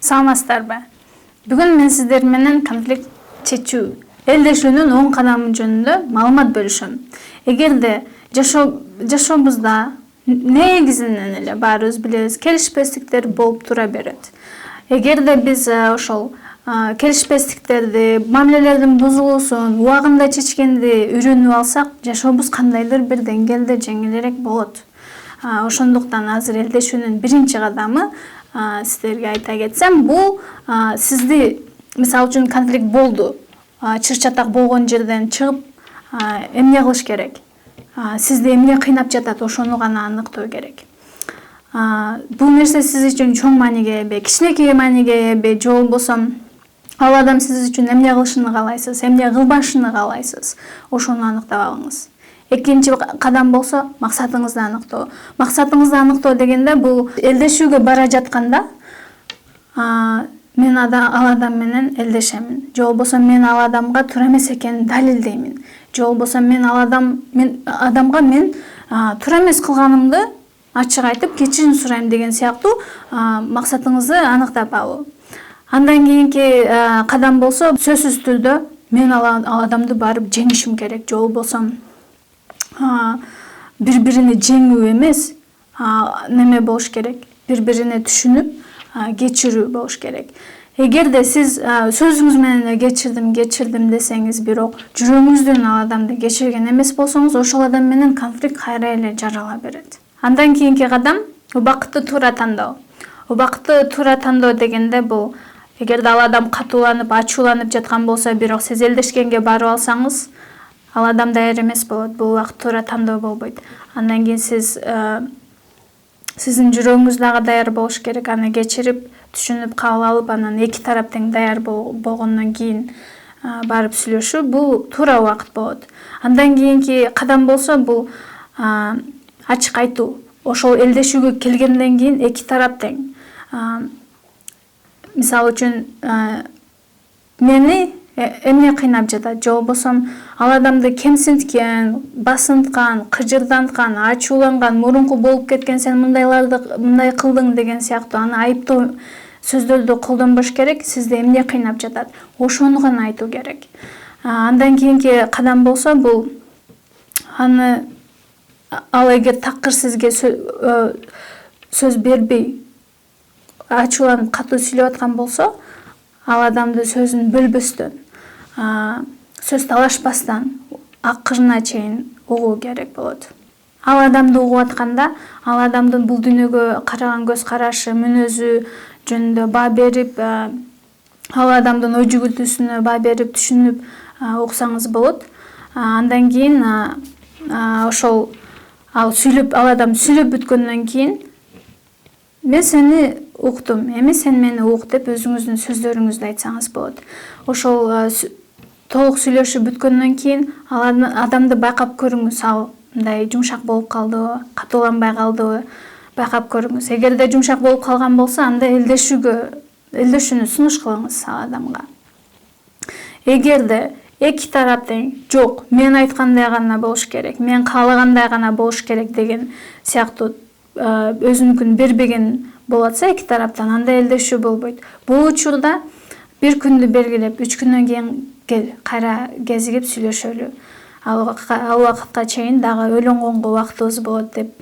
Саламатсыздарбы? Бүгүн мен сиздер менен конфликт чечүү, элдешүүнүн 10 кадамы жөнүндө маалымат бөлүшөм. Эгерде жашообузда негизинен эле баарыбыз билебиз, келишпестиктер болуп тура берет. Эгерде биз ошол келишпестиктерди, мамилелердин бузулуусун убагында чечкенди үйрөнүп алсак, жашообуз кандайдыр бир деңгээлде жеңилирээк болот. Ошондуктан азыр элдешүүнүн биринчи кадамы сиздерге айта кетсем, бул сизди, мисалы үчүн конфликт болду, чыр-чатак болгон жерден чыгып, эмне кылыш керек? Сизди эмне кыйнап жатат, ошону гана аныктоо керек. Бул нерсе сиз үчүн чоң мааниге эбе, кичинекей мааниге эбе, же болбосо ал адам сиз үчүн эмне кылышын каалайсыз, эмне кылбашын каалайсыз, ошону аныктап алыңыз. Экинчи кадам болсо максатыңызды аныктоо. Максатыңызды аныктоо дегенде бул элдешүүгө бара жатканда мен ал адам менен элдешемин. Же болбосо мен ал адамга туура эмес экенин далилдеймин. Же болбосо мен адамга туура эмес кылганымды ачык айтып кечирим сурайм деген сыяктуу максатыңызды аныктап алуу. Андан кийинки кадам болсо сөзсүз түрдө мен ал адамды барып жеңишим керек. Же болбосо бири-биrini жеңүү эмес, неме болуш керек, бири-биrini түшүнүп, кечирүү болуш керек. Эгерде сиз сөзүңүз менен кечирдим десеңиз, бирок жүрөгүңүздөн ал адамды кечирген эмес болсоңуз, ошол адам менен конфликт кайра эле жарала берет. Андан кийинки кадам убакытты туура тандоо. Убакытты туура тандоо дегенде бул, эгерде ал адам катууланып, ачууланып жаткан болсо, бирок сиз элдешкенге барып алсаңыз, ал адам даяр эмес болот. Бул убакыт туура тандоо болбойт. Андан кийин сиздин жүрөгүңүз дагы даяр болуш керек. Аны кечирип, түшүнүп, кабыл алып, анан эки тарап тең даяр болгондон кийин барып сүйлөшүү, бул туура убакыт болот. Андан кийинки кадам болсо, бул ачык айтуу. Ошол элдешүүгө келгенден кийин эки тарап тең. Мисалы үчүн, мени эмне кыйнап жатат, же болбосо ал адамды кемсинткен, басынткан, кыжырданткан, ачууланган, мурунку болуп кеткен, сен мындай кылдың деген сыяктуу аны айыптоо сөздөрдү колдонбош керек. Сизди эмне кыйнап жатат, ошону гана айтуу керек. Андан кийинки кадам болсо, бул ал эгер такыр сизге сөз бербей, ачууланып, катуу сүйлөп аткан болсо, ал адамды сөзүн бөлбөстөн, сөз талашпастан, акырына чейин угуу керек болот. Ал адамды угуп атканда, ал адамдын бул дүйнөгө караган көз карашы, мүнөзү жөнүндө баа берип, ал адамдын ой жүгүртүүсүнө баа берип, түшүнүп уксаңыз болот. Андан кийин ошол ал адам сүйлөп бүткөндөн кийин, мен сени уктум, эми сен мени ук деп өзүңүздүн сөздөрүңүздү айтсаңыз болот. Ошол толук сүйлөшүп бүткөндөн кийин ал адамды байкап көрүңүз, ал мындай жумшак болуп калдыбы, катууланбай калдыбы, байкап көрүңүз. Эгерде жумшак болуп калган болсо, анда элдешүүнү сунуш кылыңыз ал адамга. Эгерде эки тарап тең, жок, мен айткандай гана болуш керек, мен каалагандай гана болуш керек деген сыяктуу өзүнүкүн бербеген болотса эки тараптан, анда элдешүү болбойт. Бул учурда бир күндү белгилеп, 3 күндөн кийин кел, кайра кезигип сүйлөшөлү. Ал убакытка чейин дагы ойлонгонго убактыбыз болот деп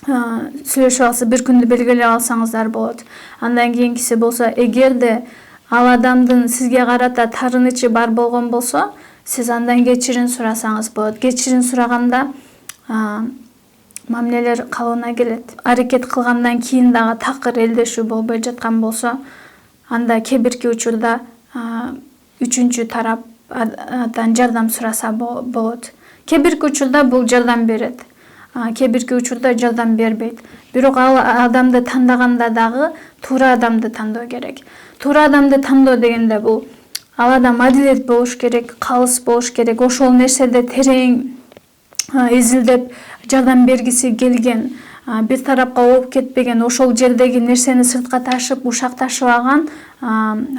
сүйлөшүп алса, бир күндү белгилеп алсаңыздар болот. Андан кийинкиси болсо, эгерде ал адамдын сизге карата таарынычы бар болгон болсо, сиз андан кечирим сурасаңыз болот. Кечирим сураганда мамилелер калыбына келет. Аракет кылгандан кийин дагы такыр элдешүү болбой жаткан болсо, анда кээ бирки учурда үчүнчү тараптан жардам сураса болот. Кээ бирки учурда бул жардам берет, кээ бирки учурда жардам бербейт. Бирок ал адамды тандаганда дагы туура адамды тандоо керек. Туура адамды тандоо дегенде бул ал адам адилет болуш керек, калыс болуш керек, ошол нерседе терең изилдеп жардам бергиси келген, бир тарапка ооп кетпеген, ошол жердеги нерсени сыртка ташып, ушакташып алган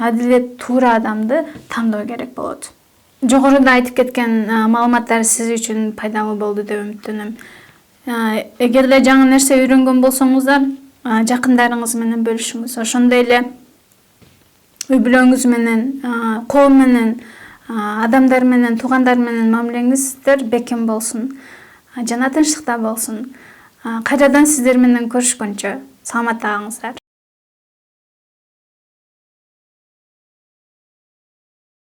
адилет, туура адамды тандоо керек болот. Жогоруда айтып кеткен маалыматтар сиз үчүн пайдалуу болду деп үмүттөнөм. Эгерде жаңы нерсе үйрөнгөн болсоңуздар, жакындарыңыз менен бөлүшүңүз. Ошондой эле үй бүлөңүз менен, коом менен, адамдар менен, туугандар менен мамилеңиздер бекем болсун. Жана тынчтыкта болсун. Кайрадан сиздер менен көрүшкөнчө саламатта калыңыздар.